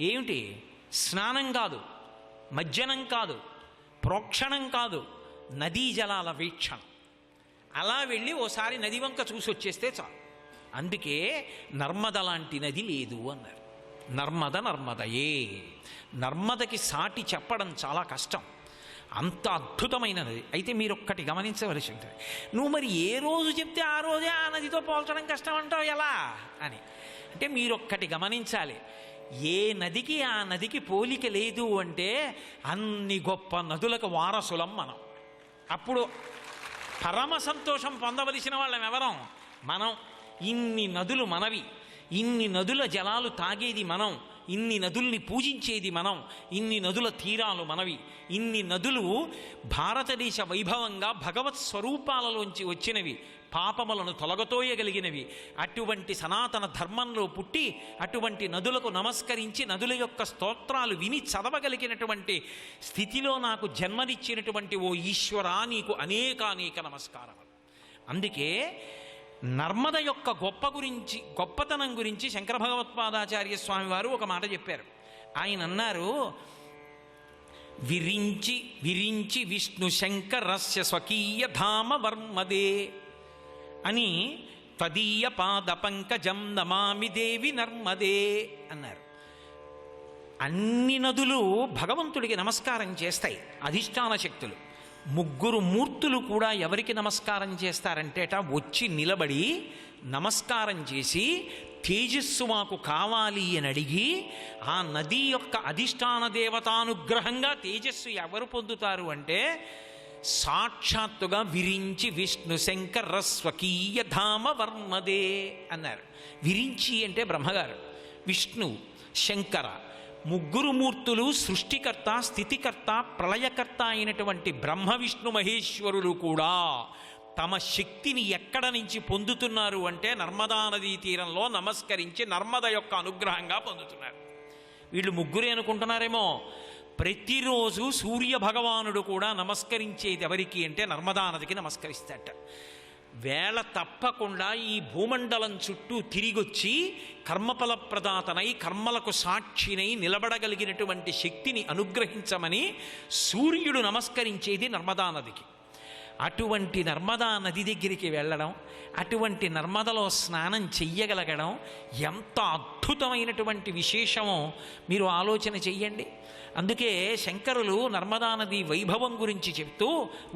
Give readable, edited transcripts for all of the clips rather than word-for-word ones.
ఏమిటి? స్నానం కాదు, మజ్జనం కాదు, ప్రోక్షణం కాదు, నదీ జలాల వీక్షణ. అలా వెళ్ళి ఓసారి నది వంక చూసి వచ్చేస్తే చాలు. అందుకే నర్మద లాంటి నది లేదు అన్నారు. నర్మద నర్మదయే. నర్మదకి సాటి చెప్పడం చాలా కష్టం, అంత అద్భుతమైనది. అయితే మీరు ఒక్కటి గమనించవలసి ఉంటుంది. నువ్వు మరి ఏ రోజు చెప్తే ఆ రోజే ఆ నదితో పోల్చడం కష్టం అంటావు ఎలా అని. అంటే మీరొక్కటి గమనించాలి. ఏ నదికి ఆ నదికి పోలిక లేదు అంటే అన్ని గొప్ప నదులకు వారసులం మనం. అప్పుడు పరమ సంతోషం పొందవలసిన వాళ్ళం ఎవరం? మనం. ఇన్ని నదులు మనవి, ఇన్ని నదుల జలాలు తాగేది మనం, ఇన్ని నదుల్ని పూజించేది మనం, ఇన్ని నదుల తీరాలు మనవి, ఇన్ని నదులు భారతదేశ వైభవంగా భగవత్ స్వరూపాలలోంచి వచ్చినవి, పాపములను తొలగతోయగలిగినవి. అటువంటి సనాతన ధర్మంలో పుట్టి అటువంటి నదులకు నమస్కరించి నదుల యొక్క స్తోత్రాలు విని చదవగలిగినటువంటి స్థితిలో నాకు జన్మనిచ్చినటువంటి ఓ ఈశ్వరా, నీకు అనేకానేక నమస్కారములు. అందుకే నర్మద యొక్క గొప్పతనం గురించి శంకర భగవత్పాదాచార్య స్వామి వారు ఒక మాట చెప్పారు. ఆయన అన్నారు, విరించి విరించి విష్ణు శంకరస్య స్వకీయ ధామ వర్మదే అని తదీయ పాద పంకజం నమామి దేవి నర్మదే అన్నారు. అన్ని నదులు భగవంతుడికి నమస్కారం చేస్తాయి, అధిష్టాన శక్తులు. ముగ్గురు మూర్తులు కూడా ఎవరికి నమస్కారం చేస్తారంటేట వచ్చి నిలబడి నమస్కారం చేసి తేజస్సు మాకు కావాలి అని అడిగి, ఆ నది యొక్క అధిష్టాన దేవతానుగ్రహంగా తేజస్సు ఎవరు పొందుతారు అంటే సాక్షాత్తుగా విరించి విష్ణు శంకర స్వకీయ ధామ వర్మదే అన్నారు. విరించి అంటే బ్రహ్మగారు, విష్ణు శంకర ముగ్గురు మూర్తులు, సృష్టికర్త స్థితికర్త ప్రళయకర్త అయినటువంటి బ్రహ్మ విష్ణు మహేశ్వరులు కూడా తమ శక్తిని ఎక్కడ నుంచి పొందుతున్నారు అంటే నర్మదా నదీ తీరంలో నమస్కరించి నర్మద యొక్క అనుగ్రహంగా పొందుతున్నారు. వీళ్ళు ముగ్గురే అనుకుంటున్నారేమో. ప్రతిరోజు సూర్య భగవానుడు కూడా నమస్కరించేది ఎవరికి అంటే నర్మదా నదికి నమస్కరిస్తాట. వేళ తప్పకుండా ఈ భూమండలం చుట్టూ తిరిగొచ్చి కర్మఫల ప్రదాతనై కర్మలకు సాక్షినై నిలబడగలిగినటువంటి శక్తిని అనుగ్రహించమని సూర్యుడు నమస్కరించేది నర్మదా నదికి. అటువంటి నర్మదా నది దగ్గరికి వెళ్ళడం, అటువంటి నర్మదలో స్నానం చెయ్యగలగడం ఎంత అద్భుతమైనటువంటి విశేషమో మీరు ఆలోచన చెయ్యండి. అందుకే శంకరులు నర్మదా నది వైభవం గురించి చెప్తూ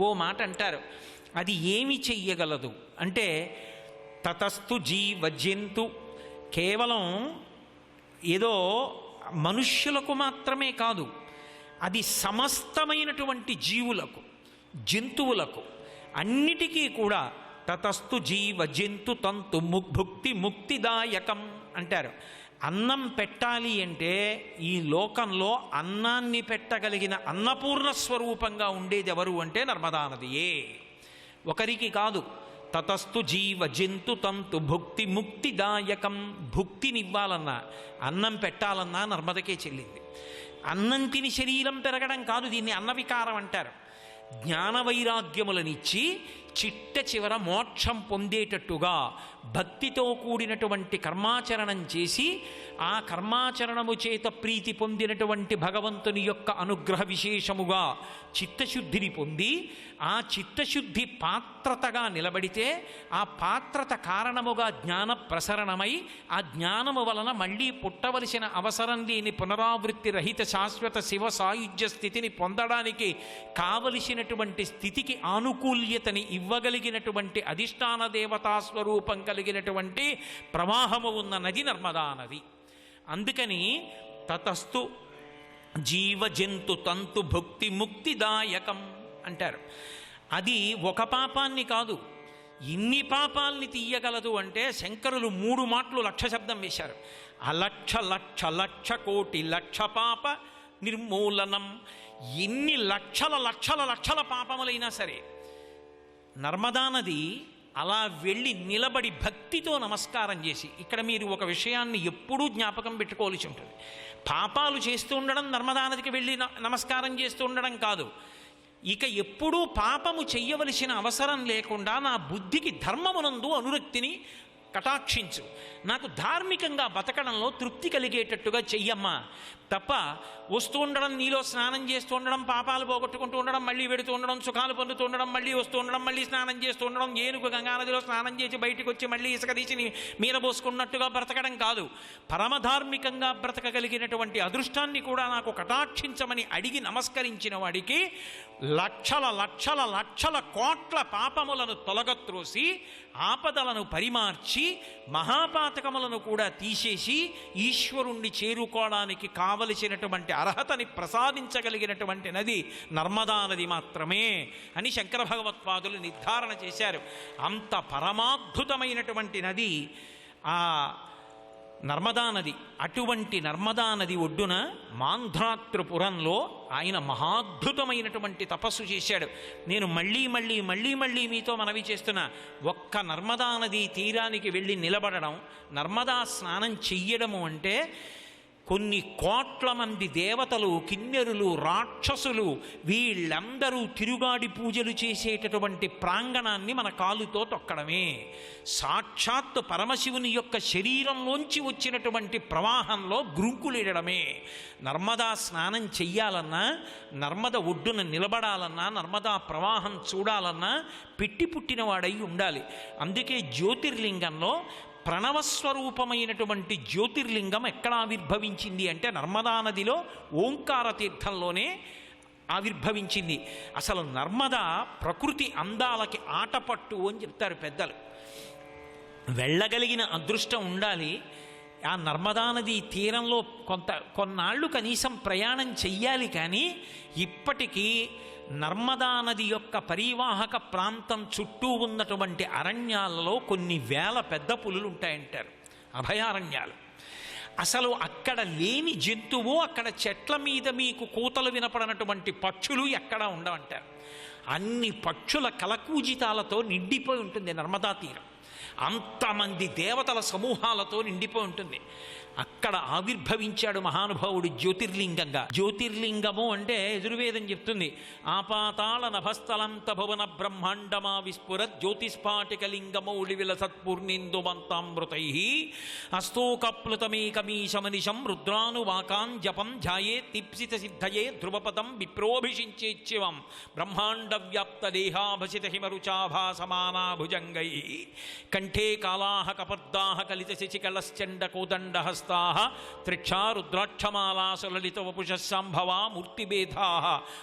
ఓ మాట అంటారు. అది ఏమి చెయ్యగలదు అంటే తతస్థు జీవ జంతు, కేవలం ఏదో మనుష్యులకు మాత్రమే కాదు, అది సమస్తమైనటువంటి జీవులకు జంతువులకు అన్నిటికీ కూడా తతస్థు జీవ జంతు తంతు భుక్తి ముక్తిదాయకం అంటారు. అన్నం పెట్టాలి అంటే ఈ లోకంలో అన్నాన్ని పెట్టగలిగిన అన్నపూర్ణ స్వరూపంగా ఉండేది ఎవరు అంటే నర్మదా నదియే. ఒకరికి కాదు. తతస్థు జీవ జంతు తంతు భుక్తి ముక్తిదాయకం. భుక్తినివ్వాలన్నా అన్నం పెట్టాలన్నా నర్మదకే చెల్లింది. అన్నం తిని శరీరం పెరగడం కాదు, దీన్ని అన్నవికారం అంటారు. జ్ఞాన వైరాగ్యములనిచ్చి చిట్ట చివర మోక్షం పొందేటట్టుగా భక్తితో కూడినటువంటి కర్మాచరణం చేసి ఆ కర్మాచరణము చేత ప్రీతి పొందినటువంటి భగవంతుని యొక్క అనుగ్రహ విశేషముగా చిత్తశుద్ధిని పొంది ఆ చిత్తశుద్ధి పాత్రతగా నిలబడితే ఆ పాత్రత కారణముగా జ్ఞాన ప్రసరణమై ఆ జ్ఞానము వలన మళ్ళీ పుట్టవలసిన అవసరం లేని పునరావృత్తి రహిత శాశ్వత శివ సాయుధ్య స్థితిని పొందడానికి కావలసినటువంటి స్థితికి ఆనుకూల్యతని ఇవ్వగలిగినటువంటి అధిష్టాన దేవతా స్వరూపం కలిగినటువంటి ప్రవాహము ఉన్న నది నర్మదా నది. అందుకని తతస్థు జీవ జంతు తంతు భుక్తి ముక్తిదాయకం అంటారు. అది ఒక పాపాన్ని కాదు, ఇన్ని పాపాల్ని తీయగలదు అంటే శంకరులు 3 మాటలు లక్ష శబ్దం వేశారు. అలక్ష లక్ష లక్ష కోటి లక్ష పాప నిర్మూలనం. ఎన్ని లక్షల లక్షల లక్షల పాపములైనా సరే నర్మదా నది అలా వెళ్ళి నిలబడి భక్తితో నమస్కారం చేసి, ఇక్కడ మీరు ఒక విషయాన్ని ఎప్పుడూ జ్ఞాపకం పెట్టుకోవాల్సి ఉంటుంది. పాపాలు చేస్తూ ఉండడం నర్మదా నదికి వెళ్ళి నమస్కారం చేస్తూ ఉండడం కాదు. ఇక ఎప్పుడూ పాపము చెయ్యవలసిన అవసరం లేకుండా నా బుద్ధికి ధర్మమునందు అనురక్తిని కటాక్షించు, నాకు ధార్మికంగా బతకడంలో తృప్తి కలిగేటట్టుగా చెయ్యమ్మా, తప్ప వస్తూ ఉండడం, నీలో స్నానం చేస్తూ ఉండడం, పాపాలు పోగొట్టుకుంటూ ఉండడం, మళ్ళీ వెడుతూ ఉండడం, సుఖాలు పొందుతూ ఉండడం, మళ్ళీ వస్తూ ఉండడం, మళ్ళీ స్నానం చేస్తూ ఉండడం, ఏనుగు గంగానదిలో స్నానం చేసి బయటికి వచ్చి మళ్ళీ ఇసుక తీసి మీద పోసుకున్నట్టుగా బ్రతకడం కాదు. పరమధార్మికంగా బ్రతకగలిగినటువంటి అదృష్టాన్ని కూడా నాకు కటాక్షించమని అడిగి నమస్కరించిన వాడికి లక్షల లక్షల లక్షల కోట్ల పాపములను తొలగత్రోసి ఆపదలను పరిమార్చి మహాపాతకములను కూడా తీసేసి ఈశ్వరుణ్ణి చేరుకోవడానికి కావలసినటువంటి అర్హతని ప్రసాదించగలిగినటువంటి నది నర్మదా నది మాత్రమే అని శంకర భగవత్పాదులు నిర్ధారణ చేశారు. అంత పరమాద్భుతమైనటువంటి నది ఆ నర్మదా నది. అటువంటి నర్మదా నది ఒడ్డున మాంధ్రాత్రిపురంలో ఆయన మహాద్భుతమైనటువంటి తపస్సు చేశాడు. నేను మళ్ళీ మళ్ళీ మళ్ళీ మళ్ళీ మీతో మనవి చేస్తున్నా, ఒక్క నర్మదా నది తీరానికి వెళ్ళి నిలబడడం, నర్మదా స్నానం చెయ్యడము అంటే కొన్ని కోట్ల మంది దేవతలు, కిన్నెరులు, రాక్షసులు వీళ్ళందరూ తిరుగాడి పూజలు చేసేటటువంటి ప్రాంగణాన్ని మన కాలుతో తొక్కడమే. సాక్షాత్తు పరమశివుని యొక్క శరీరంలోంచి వచ్చినటువంటి ప్రవాహంలో గ్రుంకులేయడమే. నర్మదా స్నానం చెయ్యాలన్నా, నర్మద ఒడ్డున నిలబడాలన్నా, నర్మదా ప్రవాహం చూడాలన్నా పెట్టి పుట్టినవాడై ఉండాలి. అందుకే జ్యోతిర్లింగంలో ప్రణవస్వరూపమైనటువంటి జ్యోతిర్లింగం ఎక్కడ ఆవిర్భవించింది అంటే నర్మదా నదిలో ఓంకార తీర్థంలోనే ఆవిర్భవించింది. అసలు నర్మద ప్రకృతి అందాలకి ఆటపట్టు అని చెప్తారు పెద్దలు. వెళ్ళగలిగిన అదృష్టం ఉండాలి. ఆ నర్మదా నది తీరంలో కొన్నాళ్ళు కనీసం ప్రయాణం చెయ్యాలి. కానీ ఇప్పటికీ నర్మదా నది యొక్క పరివాహక ప్రాంతం చుట్టూ ఉన్నటువంటి అరణ్యాలలో కొన్ని వేల పెద్ద పులులు ఉంటాయంటారు, అభయారణ్యాలు. అసలు అక్కడ లేని జంతువు, అక్కడ చెట్ల మీద మీకు కూతలు వినపడనటువంటి పక్షులు ఎక్కడా ఉండవంటారు. అన్ని పక్షుల కలకూజితాలతో నిండిపోయి ఉంటుంది నర్మదా తీరం. అంతమంది దేవతల సమూహాలతో నిండిపోయి ఉంటుంది. అక్కడ ఆవిర్భవించాడు మహానుభావుడు జ్యోతిర్లింగంగా. జ్యోతిర్లింగము అంటే యజుర్వేదం చెప్తుంది, ఆపాతాళ నభస్థలంత భువన బ్రహ్మాండమా విస్ఫుర జ్యోతిస్ఫాటికలింగమౌళి విలసత్పూర్ణిందుమంతామృతై హస్తోకప్లుతమేకమీశమనిశం రుద్రానువాకాన్ జపం ధ్యాయే తిప్సిత సిద్ధయే ధ్రువపదం విప్రోభిషించేచ్చివం బ్రహ్మాండ వ్యాప్త దేహాభసిత హిమరుచాభాసమానాభుజంగై కంఠే కాళాహ కపర్దాహ కలిత శశికళశ్చండ కోదండహస్త త్రిక్షా రుద్రాక్షమాలాసులలిత వపుషాంభవా మూర్తిభేదా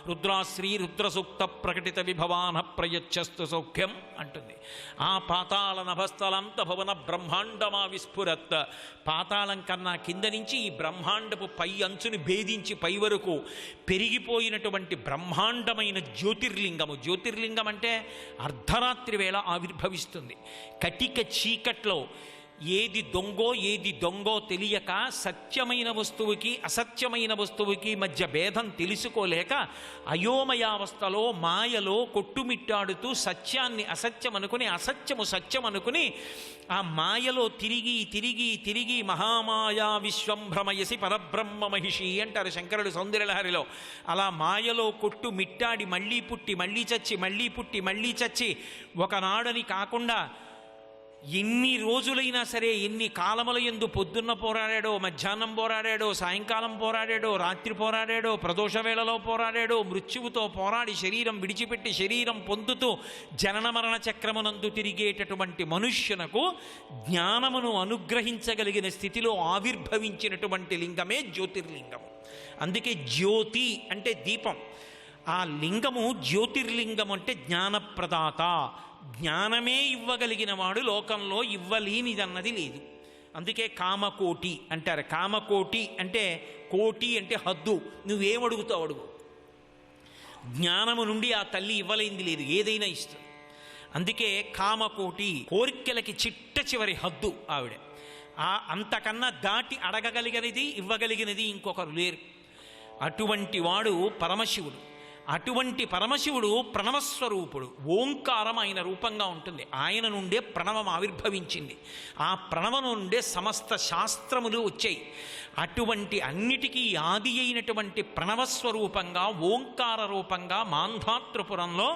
రుద్రాశ్రీ రుద్రసూక్త ప్రకటిత విభవాన ప్రయచ్చస్తు సౌఖ్యం అంటుంది. ఆ పాతాళ నభస్థలంత భవన బ్రహ్మాండమా విస్ఫురత్. పాతాళం కన్నా కింద నుంచి ఈ బ్రహ్మాండపు పై అంచుని భేదించి పై వరకు పెరిగిపోయినటువంటి బ్రహ్మాండమైన జ్యోతిర్లింగము. జ్యోతిర్లింగం అంటే అర్ధరాత్రి వేళ ఆవిర్భవిస్తుంది. కటిక చీకట్లో ఏది దొంగో తెలియక సత్యమైన వస్తువుకి అసత్యమైన వస్తువుకి మధ్య భేదం తెలుసుకోలేక అయోమయావస్థలో మాయలో కొట్టుమిట్టాడుతూ సత్యాన్ని అసత్యం అనుకుని, అసత్యము సత్యం అనుకుని ఆ మాయలో తిరిగి తిరిగి తిరిగి మహామాయా విశ్వంభ్రమయసి పరబ్రహ్మ మహిషి అంటారు శంకరుడు సౌందర్యలహరిలో. అలా మాయలో కొట్టు మిట్టాడి మళ్ళీ పుట్టి మళ్ళీ చచ్చి, మళ్ళీ పుట్టి మళ్ళీ చచ్చి, ఒకనాడని కాకుండా ఎన్ని రోజులైనా సరే, ఎన్ని కాలముల యందు పొద్దున్న పోరాడాడో, మధ్యాహ్నం పోరాడాడో, సాయంకాలం పోరాడాడో, రాత్రి పోరాడాడో, ప్రదోష వేళలో పోరాడాడో, మృత్యువుతో పోరాడి శరీరం విడిచిపెట్టి శరీరం పొందుతూ జనన మరణ చక్రమునందు తిరిగేటటువంటి మనుష్యునకు జ్ఞానమును అనుగ్రహించగలిగిన స్థితిలో ఆవిర్భవించినటువంటి లింగమే జ్యోతిర్లింగము. అందుకే జ్యోతి అంటే దీపం. ఆ లింగము జ్యోతిర్లింగం అంటే జ్ఞానప్రదాత. జ్ఞానమే ఇవ్వగలిగిన వాడు లోకంలో ఇవ్వలేనిదన్నది లేదు. అందుకే కామకోటి అంటారు. కామకోటి అంటే కోటి అంటే హద్దు. నువ్వేమడుగుతావు అడుగు. జ్ఞానము నుండి ఆ తల్లి ఇవ్వలేనిది లేదు, ఏదైనా ఇస్తుంది. అందుకే కామకోటి, కోరికలకి చిట్ట చివరి హద్దు ఆవిడ. అంతకన్నా దాటి అడగగలిగినది ఇవ్వగలిగినది ఇంకొకరు లేరు. అటువంటి వాడు పరమశివుడు. అటువంటి పరమశివుడు ప్రణవస్వరూపుడు. ఓంకారం ఆయన రూపంగా ఉంటుంది. ఆయన నుండే ప్రణవం ఆవిర్భవించింది. ఆ ప్రణవం నుండే సమస్త శాస్త్రములు వచ్చాయి. అటువంటి అన్నిటికీ ఆది అయినటువంటి ప్రణవస్వరూపంగా ఓంకార రూపంగా మాంధాతృపురంలో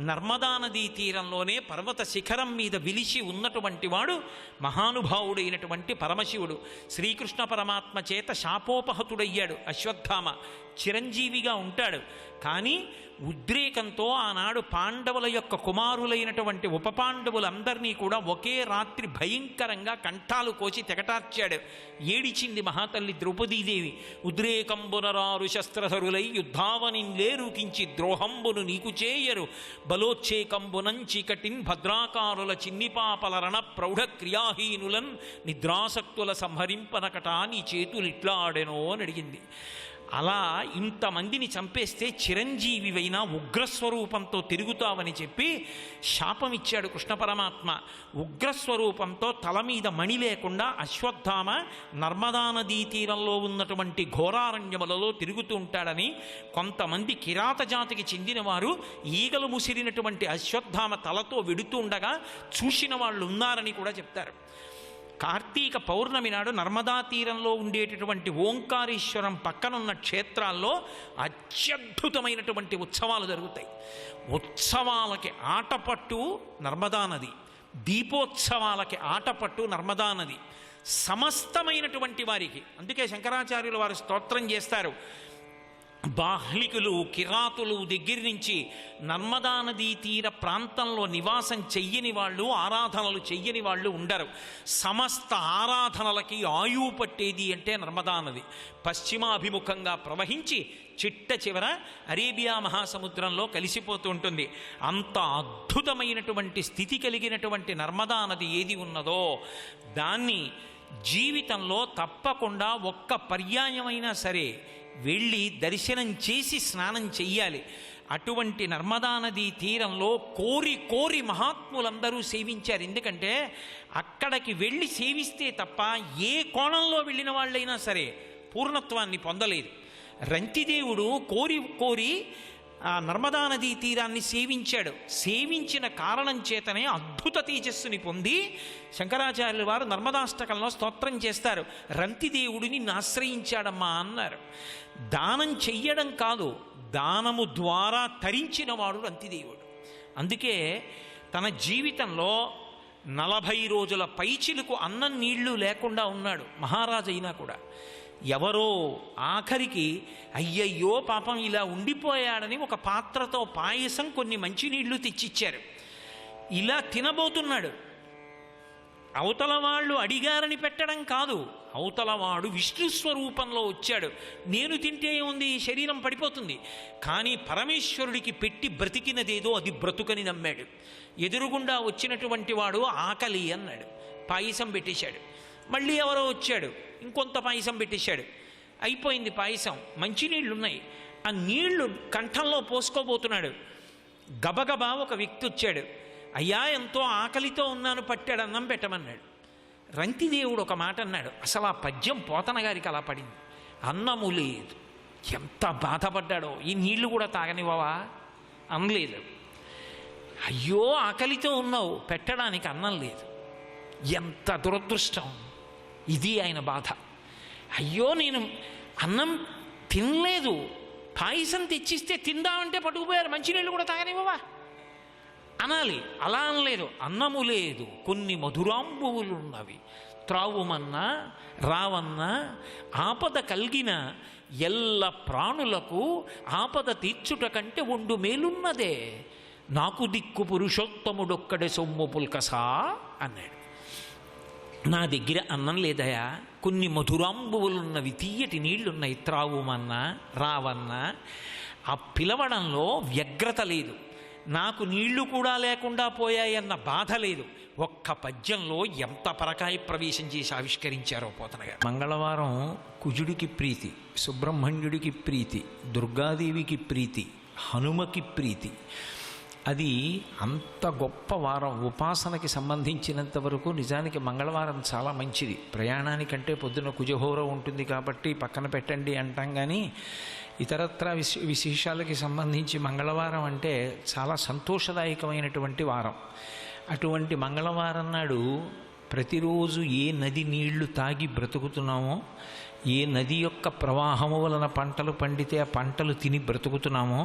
నర్మదా నదీ తీరంలోనే పర్వత శిఖరం మీద విలిసి ఉన్నటువంటి వాడు మహానుభావుడైనటువంటి పరమశివుడు. శ్రీకృష్ణ పరమాత్మ చేత శాపోపహతుడయ్యాడు అశ్వత్థామ, చిరంజీవిగా ఉంటాడు. కానీ ఉద్రేకంతో ఆనాడు పాండవుల యొక్క కుమారులైనటువంటి ఉపపాండవులందరినీ కూడా ఒకే రాత్రి భయంకరంగా కంఠాలు కోసి తెగటార్చాడు. ఏడిచింది మహాతల్లి ద్రౌపదీదేవి. ఉద్రేకంబునరారు శస్త్రధరులై యుద్ధావనింలేరుకించి ద్రోహంబును నీకు చేయరు బలోచ్చేకంబునం చీకటిన్ భద్రాకారుల చిన్నిపాపల రణ ప్రౌఢ క్రియాహీనులన్ నిద్రాసక్తుల సంహరింపనకట నీ చేతులిట్లాడెనో అని అడిగింది. అలా ఇంతమందిని చంపేస్తే చిరంజీవివైనా ఉగ్రస్వరూపంతో తిరుగుతావని చెప్పి శాపమిచ్చాడు కృష్ణ పరమాత్మ. ఉగ్రస్వరూపంతో తల మీద మణి లేకుండా అశ్వత్థామ నర్మదా నదీ తీరంలో ఉన్నటువంటి ఘోరారణ్యములలో తిరుగుతూ ఉంటాడని, కొంతమంది కిరాత జాతికి చెందినవారు ఈగలు ముసిరినటువంటి అశ్వత్థామ తలతో వెడుతూ ఉండగా చూసిన వాళ్ళు ఉన్నారని కూడా చెప్తారు. కార్తీక పౌర్ణమి నాడు నర్మదా తీరంలో ఉండేటటువంటి ఓంకారేశ్వరం పక్కనున్న క్షేత్రాల్లో అత్యద్భుతమైనటువంటి ఉత్సవాలు జరుగుతాయి. ఉత్సవాలకి ఆటపట్టు నర్మదా నది, దీపోత్సవాలకి ఆటపట్టు నర్మదా నది. సమస్తమైనటువంటి వారికి, అందుకే శంకరాచార్యులు వారు స్తోత్రం చేస్తారు, బాహ్లికులు కిరాతులు దగ్గర నుంచి నర్మదా నదీ తీర ప్రాంతంలో నివాసం చెయ్యని వాళ్ళు, ఆరాధనలు చెయ్యని వాళ్ళు ఉండరు. సమస్త ఆరాధనలకి ఆయువు పట్టేది అంటే నర్మదా నది. పశ్చిమాభిముఖంగా ప్రవహించి చిట్ట చివర అరేబియా మహాసముద్రంలో కలిసిపోతూ ఉంటుంది. అంత అద్భుతమైనటువంటి స్థితి కలిగినటువంటి నర్మదా నది ఏది ఉన్నదో దాన్ని జీవితంలో తప్పకుండా ఒక్క పర్యాయమైనా సరే వెళ్ళి దర్శనం చేసి స్నానం చెయ్యాలి. అటువంటి నర్మదా నదీ తీరంలో కోరి కోరి మహాత్ములందరూ సేవించారు. ఎందుకంటే అక్కడికి వెళ్ళి సేవిస్తే తప్ప ఏ కోణంలో వెళ్ళిన వాళ్ళైనా సరే పూర్ణత్వాన్ని పొందలేదు. రంతిదేవుడు కోరి కోరి ఆ నర్మదా నదీ తీరాన్ని సేవించాడు. సేవించిన కారణం చేతనే అద్భుత తేజస్సుని పొంది శంకరాచార్యుల వారు నర్మదాష్టకంలో స్తోత్రం చేస్తారు. రంతిదేవుడిని ఆశ్రయించాడమ్మా అన్నారు. దానం చెయ్యడం కాదు, దానము ద్వారా తరించినవాడు రంతిదేవుడు. అందుకే తన జీవితంలో 40 రోజుల పైచిలకు అన్నం నీళ్లు లేకుండా ఉన్నాడు మహారాజు అయినా కూడా. ఎవరో ఆఖరికి అయ్యయ్యో పాపం ఇలా ఉండిపోయాడని ఒక పాత్రతో పాయసం కొన్ని మంచినీళ్లు తెచ్చిచ్చారు. ఇలా తినబోతున్నాడు. అవతల వాళ్ళు అడిగారని పెట్టడం కాదు, అవతలవాడు విష్ణు స్వరూపంలో వచ్చాడు. నేను తింటే ఉంది శరీరం పడిపోతుంది, కానీ పరమేశ్వరుడికి పెట్టి బ్రతికినదేదో అది బ్రతుకని నమ్మాడు. ఎదురుగుండా వచ్చినటువంటి వాడు ఆకలి అన్నాడు, పాయసం పెట్టేశాడు. మళ్ళీ ఎవరో వచ్చాడు, ఇంకొంత పాయసం పెట్టేశాడు. అయిపోయింది పాయసం, మంచినీళ్ళున్నాయి. ఆ నీళ్లు కంఠంలో పోసుకోబోతున్నాడు. గబగబా ఒక వ్యక్తి వచ్చాడు. అయ్యా ఎంతో ఆకలితో ఉన్నాను, పట్టాడు అన్నం పెట్టమన్నాడు. రంతిదేవుడు ఒక మాట అన్నాడు. అసలు ఆ పద్యం పోతన గారికి అలా పడింది. అన్నము లేదు. ఎంత బాధపడ్డాడో, ఈ నీళ్లు కూడా తాగనివ్వవా అనలేదు. అయ్యో ఆకలితో ఉన్నావు, పెట్టడానికి అన్నం లేదు. ఎంత దురదృష్టం. ఇది ఆయన బాధ. అయ్యో నేను అన్నం తినలేదు, పాయసం తెచ్చిస్తే తిందామంటే పట్టుకుపోయారు, మంచినీళ్ళు కూడా తాగనివ్వవా అనాలి. అలా అనలేదు. అన్నము లేదు, కొన్ని మధురాంబువులున్నవి, త్రావుమన్నా రావన్నా ఆపద కలిగిన ఎల్ల ప్రాణులకు ఆపద తీర్చుట కంటే ఒండు మేలున్నదే, నాకు దిక్కు పురుషోత్తముడొక్కడే సొమ్ము పుల్కసా అన్నాడు. నా దగ్గర అన్నం లేదయా, కొన్ని మధురాంబువులున్నవి, తీయటి నీళ్లున్నాయి, త్రావుమన్నా రావన్నా. ఆ పిలవడంలో వ్యగ్రత లేదు, నాకు నీళ్లు కూడా లేకుండా పోయాయన్న బాధ లేదు. ఒక్క పద్యంలో ఎంత పరకాయ ప్రవేశం చేసి ఆవిష్కరించారో పోతనగా. మంగళవారం కుజుడికి ప్రీతి, సుబ్రహ్మణ్యుడికి ప్రీతి, దుర్గాదేవికి ప్రీతి, హనుమకి ప్రీతి. అది అంత గొప్ప వారం. ఉపాసనకి సంబంధించినంత వరకు నిజానికి మంగళవారం చాలా మంచిది. ప్రయాణానికంటే పొద్దున కుజహోరం ఉంటుంది కాబట్టి పక్కన పెట్టండి అంటాం, కానీ ఇతరత్ర విశేషాలకి సంబంధించి మంగళవారం అంటే చాలా సంతోషదాయకమైనటువంటి వారం. అటువంటి మంగళవారం నాడు ప్రతిరోజు ఏ నది నీళ్లు తాగి బ్రతుకుతున్నామో, ఏ నది యొక్క ప్రవాహము వలన పంటలు పండితే ఆ పంటలు తిని బ్రతుకుతున్నామో,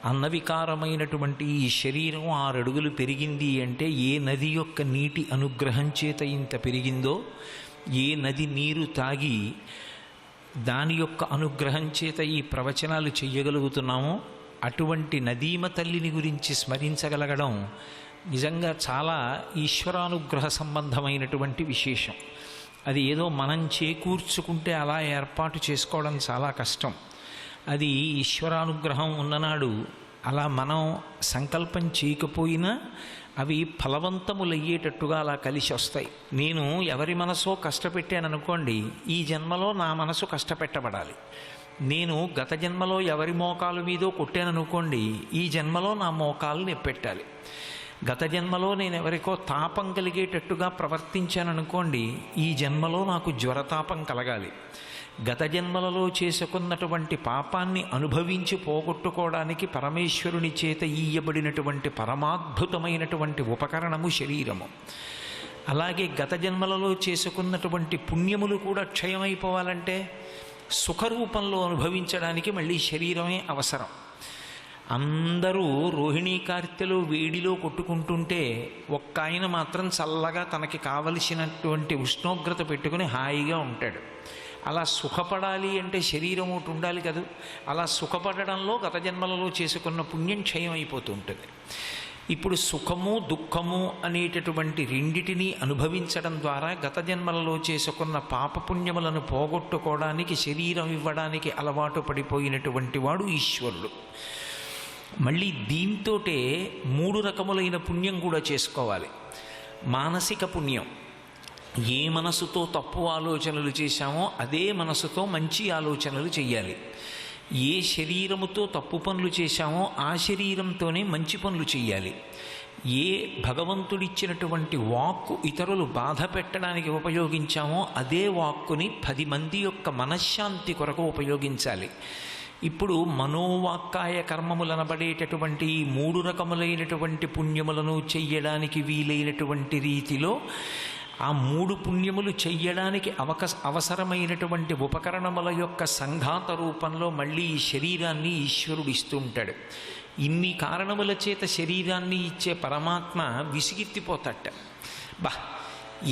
అన్నవికారమైనటువంటి ఈ శరీరం 6 అడుగులు పెరిగింది అంటే ఏ నది యొక్క నీటి అనుగ్రహం చేత ఇంత పెరిగిందో, ఏ నది నీరు తాగి దాని యొక్క అనుగ్రహం చేత ఈ ప్రవచనాలు చెయ్యగలుగుతున్నామో అటువంటి నదీమ తల్లిని గురించి స్మరించగలగడం నిజంగా చాలా ఈశ్వరానుగ్రహ సంబంధమైనటువంటి విశేషం. అది ఏదో మనం చేకూర్చుకుంటే అలా ఏర్పాటు చేసుకోవడం చాలా కష్టం. అది ఈశ్వరానుగ్రహం ఉన్ననాడు అలా మనం సంకల్పం చేయకపోయినా అవి ఫలవంతములయ్యేటట్టుగా అలా కలిసి వస్తాయి. నేను ఎవరి మనసో కష్టపెట్టాను అనుకోండి, ఈ జన్మలో నా మనసు కష్టపెట్టబడాలి. నేను గత జన్మలో ఎవరి మోకాలు మీదో కొట్టాననుకోండి, ఈ జన్మలో నా మోకాలు నెప్పెట్టాలి. గత జన్మలో నేను ఎవరికో తాపం కలిగేటట్టుగా ప్రవర్తించాననుకోండి, ఈ జన్మలో నాకు జ్వరతాపం కలగాలి. గత జన్మలలో చేసుకున్నటువంటి పాపాన్ని అనుభవించి పోగొట్టుకోవడానికి పరమేశ్వరుని చేత ఈయబడినటువంటి పరమాద్భుతమైనటువంటి ఉపకరణము శరీరము. అలాగే గత జన్మలలో చేసుకున్నటువంటి పుణ్యములు కూడా క్షయమైపోవాలంటే సుఖరూపంలో అనుభవించడానికి మళ్ళీ శరీరమే అవసరం. అందరూ రోహిణీ కార్తెలో వేడిలో కొట్టుకుంటుంటే ఒక్క ఆయన మాత్రం చల్లగా తనకి కావలసినటువంటి ఉష్ణోగ్రత పెట్టుకుని హాయిగా ఉంటాడు. అలా సుఖపడాలి అంటే శరీరం ఒకటి ఉండాలి కదా. అలా సుఖపడడంలో గత జన్మలలో చేసుకున్న పుణ్యం క్షయం అయిపోతూ ఉంటుంది. ఇప్పుడు సుఖము దుఃఖము అనేటటువంటి రెండిటినీ అనుభవించడం ద్వారా గత జన్మలలో చేసుకున్న పాపపుణ్యములను పోగొట్టుకోవడానికి శరీరం ఇవ్వడానికి అలవాటు పడిపోయినటువంటి వాడు ఈశ్వరుడు. మళ్ళీ దీంతోటే 3 రకములైన పుణ్యం కూడా చేసుకోవాలి. మానసిక పుణ్యం, ఏ మనసుతో తప్పు ఆలోచనలు చేశామో అదే మనసుతో మంచి ఆలోచనలు చెయ్యాలి. ఏ శరీరముతో తప్పు పనులు చేశామో ఆ శరీరంతోనే మంచి పనులు చెయ్యాలి. ఏ భగవంతుడిచ్చినటువంటి వాక్కు ఇతరులు బాధ పెట్టడానికి ఉపయోగించామో అదే వాక్కుని 10 మంది యొక్క మనశ్శాంతి కొరకు ఉపయోగించాలి. ఇప్పుడు మనోవాక్కాయ కర్మములనబడేటటువంటి 3 రకములైనటువంటి పుణ్యములను చెయ్యడానికి వీలైనటువంటి రీతిలో ఆ 3 పుణ్యములు చెయ్యడానికి అవసరమైనటువంటి ఉపకరణముల యొక్క సంఘాత రూపంలో మళ్ళీ ఈ శరీరాన్ని ఈశ్వరుడు ఇస్తూ ఉంటాడు. ఇన్ని కారణముల చేత శరీరాన్ని ఇచ్చే పరమాత్మ విసిగెత్తిపోతాట.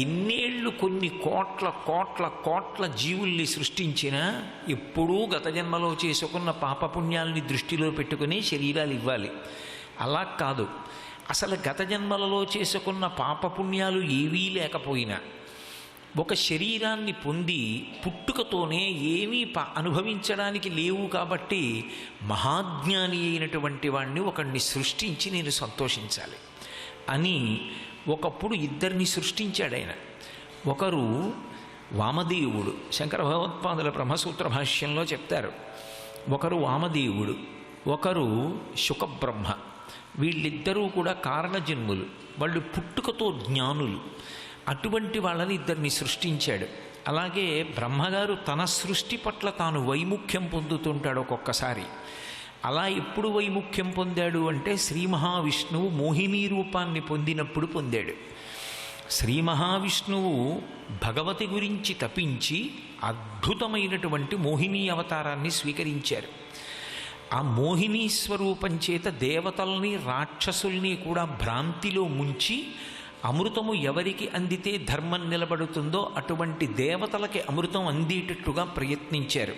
ఎన్నేళ్ళు కొన్ని కోట్ల కోట్ల కోట్ల జీవుల్ని సృష్టించినా ఎప్పుడూ గత జన్మలో చేసుకున్న పాపపుణ్యాలని దృష్టిలో పెట్టుకుని శరీరాలు ఇవ్వాలి. అలా కాదు, అసలు గత జన్మలలో చేసుకున్న పాపపుణ్యాలు ఏవీ లేకపోయినా ఒక శరీరాన్ని పొంది పుట్టుకతోనే ఏమీ అనుభవించడానికి లేవు కాబట్టి మహాజ్ఞాని అయినటువంటి వాడిని ఒకడిని సృష్టించి నేను సంతోషించాలి అని ఒకప్పుడు 2 సృష్టించాడు ఆయన. ఒకరు వామదేవుడు, శంకర భగవత్పాదుల బ్రహ్మసూత్ర భాష్యంలో చెప్తారు. ఒకరు వామదేవుడు, ఒకరు శుకబ్రహ్మ. వీళ్ళిద్దరూ కూడా కారణజన్ములు, వాళ్ళు పుట్టుకతో జ్ఞానులు. అటువంటి వాళ్ళని 2 సృష్టించాడు. అలాగే బ్రహ్మగారు తన సృష్టి పట్ల తాను వైముఖ్యం పొందుతుంటాడు ఒక్కొక్కసారి. అలా ఎప్పుడు వైముఖ్యం పొందాడు అంటే శ్రీ మహావిష్ణువు మోహినీ రూపాన్ని పొందినప్పుడు పొందాడు. శ్రీ మహావిష్ణువు భగవతి గురించి తపించి అద్భుతమైనటువంటి మోహినీ అవతారాన్ని స్వీకరించారు. ఆ మోహినీ స్వరూపం చేత దేవతల్ని రాక్షసుల్ని కూడా భ్రాంతిలో ముంచి అమృతము ఎవరికి అందితే ధర్మం నిలబడుతుందో అటువంటి దేవతలకి అమృతం అందేటట్టుగా ప్రయత్నించారు.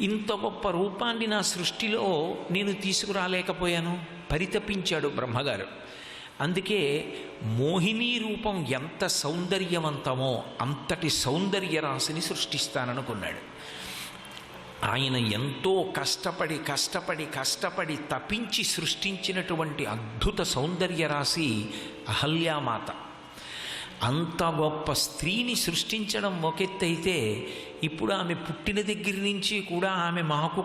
ఇంత గొప్ప రూపాన్ని నా సృష్టిలో నేను తీసుకురాలేకపోయాను, పరితపించాడు బ్రహ్మగారు. అందుకే మోహినీ రూపం ఎంత సౌందర్యవంతమో అంతటి సౌందర్య రాశిని సృష్టిస్తాననుకున్నాడు. ఆయన ఎంతో కష్టపడి కష్టపడి కష్టపడి తపించి సృష్టించినటువంటి అద్భుత సౌందర్య రాశి అహల్యామాత. అంత గొప్ప స్త్రీని సృష్టించడం ఒకెత్తైతే ఇప్పుడు ఆమె పుట్టిన దగ్గర నుంచి కూడా ఆమె మాకు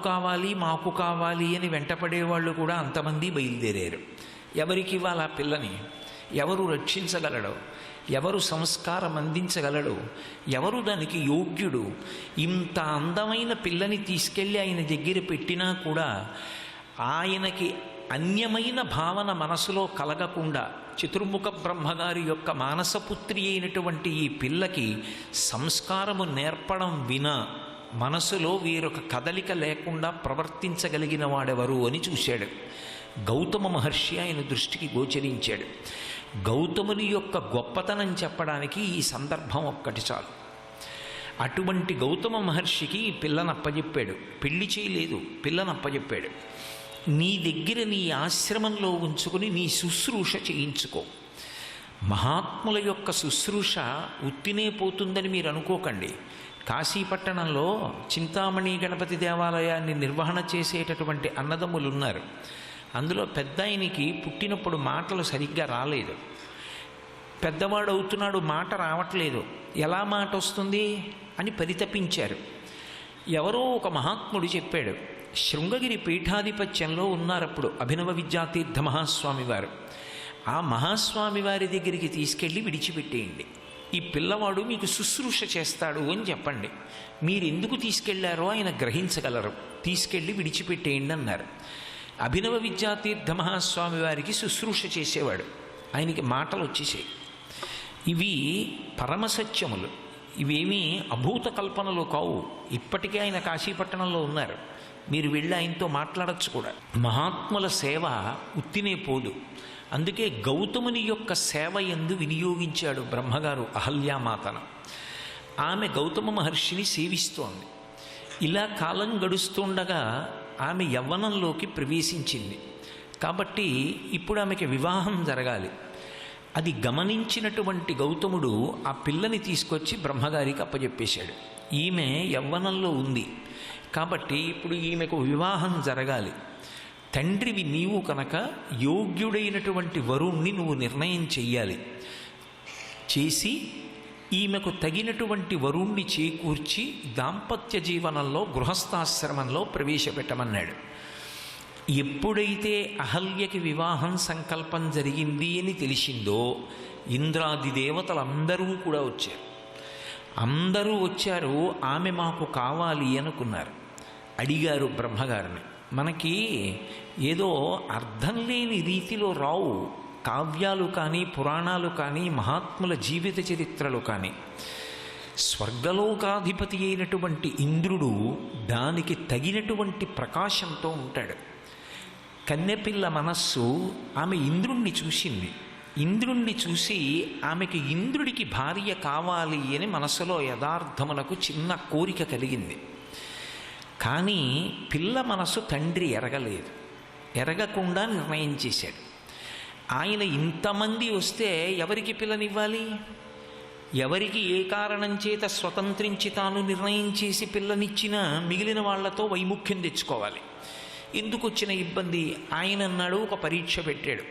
కావాలి అని వెంటపడేవాళ్ళు కూడా అంతమంది బయలుదేరారు. ఎవరికి ఇవ్వాలి ఆ పిల్లని? ఎవరు రక్షించగలడు? ఎవరు సంస్కారం అందించగలడు? ఎవరు దానికి యోగ్యుడు? ఇంత అందమైన పిల్లని తీసుకెళ్ళి ఆయన దగ్గర పెట్టినా కూడా ఆయనకి అన్యమైన భావన మనసులో కలగకుండా చతుర్ముఖ బ్రహ్మగారి యొక్క మానసపుత్రి అయినటువంటి ఈ పిల్లకి సంస్కారము నేర్పడం వినా మనసులో వీరొక కదలిక లేకుండా ప్రవర్తించగలిగిన వాడెవరు అని చూశాడు. గౌతమ మహర్షి ఆయన దృష్టికి గోచరించాడు. గౌతముని యొక్క గొప్పతనం చెప్పడానికి ఈ సందర్భం ఒక్కటి చాలు. అటువంటి గౌతమ మహర్షికి ఈ పిల్లనప్పజెప్పాడు. పెళ్లి చేయలేదు, పిల్లనప్పజెప్పాడు. నీ దగ్గర నీ ఆశ్రమంలో ఉంచుకుని నీ శుశ్రూష చేయించుకో. మహాత్ముల యొక్క శుశ్రూష ఉత్తినే పోతుందని మీరు అనుకోకండి. కాశీపట్టణంలో చింతామణి గణపతి దేవాలయాన్ని నిర్వహణ చేసేటటువంటి అన్నదమ్ములు ఉన్నారు. అందులో పెద్ద ఆయనకి పుట్టినప్పుడు మాటలు సరిగ్గా రాలేదు. పెద్దవాడు అవుతున్నాడు, మాట రావట్లేదు. ఎలా మాట వస్తుంది అని పరితపించారు. ఎవరో ఒక మహాత్ముడు చెప్పాడు. శృంగగిరి పీఠాధిపత్యంలో ఉన్నారప్పుడు అభినవ విద్యాతీర్థ మహాస్వామి వారు. ఆ మహాస్వామి వారి దగ్గరికి తీసుకెళ్ళి విడిచిపెట్టేయండి. ఈ పిల్లవాడు మీకు శుశ్రూష చేస్తాడు అని చెప్పండి. మీరు ఎందుకు తీసుకెళ్లారో ఆయన గ్రహించగలరు. తీసుకెళ్ళి విడిచిపెట్టేయండి అన్నారు. అభినవ విద్యాతీర్థ మహాస్వామి వారికి శుశ్రూష చేసేవాడు. ఆయనకి మాటలు వచ్చేసాయి. ఇవి పరమసత్యములు, ఇవేమీ అభూత కల్పనలు కావు. ఇప్పటికే ఆయన కాశీపట్టణంలో ఉన్నారు. మీరు వెళ్ళి ఆయనతో మాట్లాడచ్చు కూడా. మహాత్ముల సేవ ఉత్తినే పోదు. అందుకే గౌతముని యొక్క సేవ యందు వినియోగించాడు బ్రహ్మగారు అహల్యామాతను. ఆమె గౌతమ మహర్షిని సేవిస్తోంది. ఇలా కాలం గడుస్తుండగా ఆమె యవ్వనంలోకి ప్రవేశించింది. కాబట్టి ఇప్పుడు ఆమెకి వివాహం జరగాలి. అది గమనించినటువంటి గౌతముడు ఆ పిల్లని తీసుకొచ్చి బ్రహ్మగారికి అప్పచెప్పేశాడు. ఈమె యవ్వనంలో ఉంది కాబట్టి ఇప్పుడు ఈమెకు వివాహం జరగాలి. తండ్రివి నీవు కనుక యోగ్యుడైనటువంటి వరుణ్ణి నువ్వు నిర్ణయం చెయ్యాలి. చేసి ఈమెకు తగినటువంటి వరుణ్ణి చేకూర్చి దాంపత్య జీవనంలో గృహస్థాశ్రమంలో ప్రవేశపెట్టమన్నాడు. ఎప్పుడైతే అహల్యకి వివాహం సంకల్పం జరిగింది అని తెలిసిందో ఇంద్రాది దేవతలందరూ కూడా వచ్చారు. అందరూ వచ్చారు. ఆమె మాకు కావాలి అనుకున్నారు. అడిగారు బ్రహ్మగారిని. మనకి ఏదో అర్థం లేని రీతిలో రావు కావ్యాలు కానీ పురాణాలు కానీ మహాత్ముల జీవిత చరిత్రలు కానీ. స్వర్గలోకాధిపతి అయినటువంటి ఇంద్రుడు దానికి తగినటువంటి ప్రకాశంతో ఉంటాడు. కన్నెపిల్ల మనస్సు ఆమె ఇంద్రుణ్ణి చూసింది. ఇంద్రుణ్ణి చూసి ఆమెకి ఇంద్రుడికి భార్య కావాలి అని మనసులో యథార్థమునకు చిన్న కోరిక కలిగింది. కానీ పిల్ల మనసు తండ్రి ఎరగలేదు. ఎరగకుండా నిర్ణయం చేశాడు. ఆయన ఇంతమంది వస్తే ఎవరికి పిల్లనివ్వాలి? ఎవరికి ఏ కారణం చేత స్వతంత్రించి తాను నిర్ణయం చేసి పిల్లనిచ్చినా మిగిలిన వాళ్లతో వైముఖ్యం తెచ్చుకోవాలి. ఎందుకు వచ్చిన ఇబ్బంది? ఆయన అన్నాడు, ఒక పరీక్ష పెట్టాడు.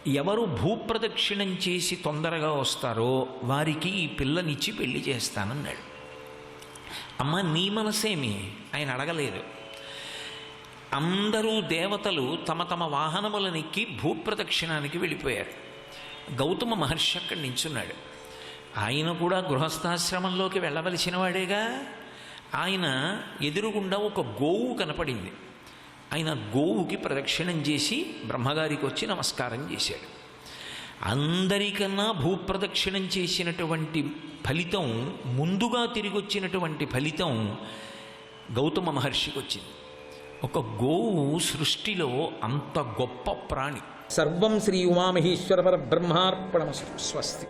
ఎవరు భూప్రదక్షిణం చేసి తొందరగా వస్తారో వారికి ఈ పిల్లనిచ్చి పెళ్లి చేస్తానన్నాడు. అమ్మ నీ మనసేమి? ఆయన అడగలేదు. అందరూ దేవతలు తమ తమ వాహనములనెక్కి భూప్రదక్షిణానికి వెళ్ళిపోయారు. గౌతమ మహర్షి అక్కడి నించున్నాడు. ఆయన కూడా గృహస్థాశ్రమంలోకి వెళ్ళవలసిన వాడేగా. ఆయన ఎదురుగుండా ఒక గోవు కనపడింది. ఆయన గోవుకి ప్రదక్షిణం చేసి బ్రహ్మగారికి వచ్చి నమస్కారం చేశాడు. అందరికన్నా భూప్రదక్షిణం చేసినటువంటి ఫలితం, ముందుగా తిరిగి వచ్చినటువంటి ఫలితం గౌతమ మహర్షికి వచ్చింది. ఒక గోవు సృష్టిలో అంత గొప్ప ప్రాణి. సర్వం శ్రీ ఉమామహేశ్వర పరబ్రహ్మార్పణమస్తు. స్వస్తి.